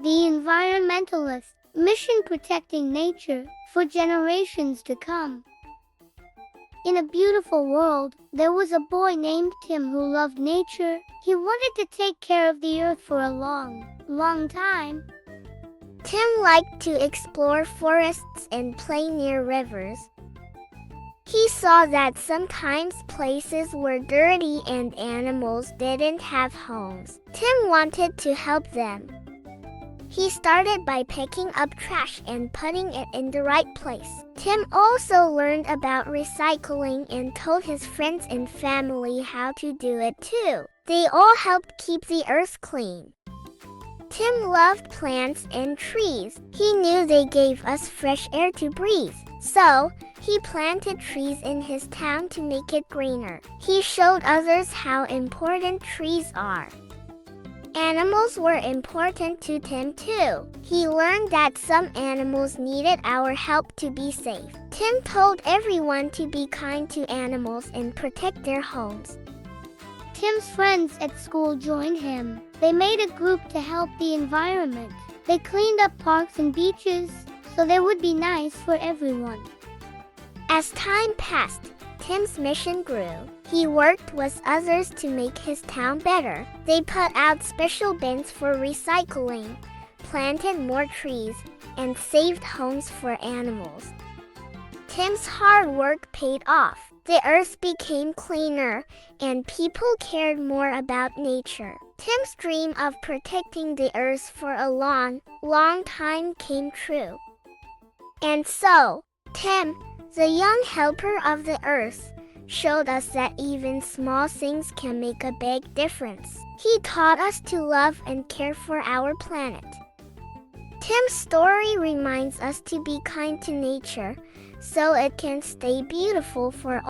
The Environmentalist, mission protecting nature for generations to come. In a beautiful world, there was a boy named Tim who loved nature. He wanted to take care of the earth for a long time. Tim liked to explore forests and play near rivers. He saw that sometimes places were dirty and animals didn't have homes. Tim wanted to help them. He started by picking up trash and putting it in the right place. Tim also learned about recycling and told his friends and family how to do it too. They all helped keep the earth clean. Tim loved plants and trees. He knew they gave us fresh air to breathe. So, he planted trees in his town to make it greener. He showed others how important trees are. Animals were important to Tim too. He learned that some animals needed our help to be safe. Tim told everyone to be kind to animals and protect their homes. Tim's friends at school joined him. They made a group to help the environment. They cleaned up parks and beaches so they would be nice for everyone. As time passed, Tim's mission grew. He worked with others to make his town better. They put out special bins for recycling, planted more trees, and saved homes for animals. Tim's hard work paid off. The earth became cleaner, and people cared more about nature. Tim's dream of protecting the earth for a long time came true. And so, Tim, the young helper of the earth, showed us that even small things can make a big difference. He taught us to love and care for our planet. Tim's story reminds us to be kind to nature so it can stay beautiful for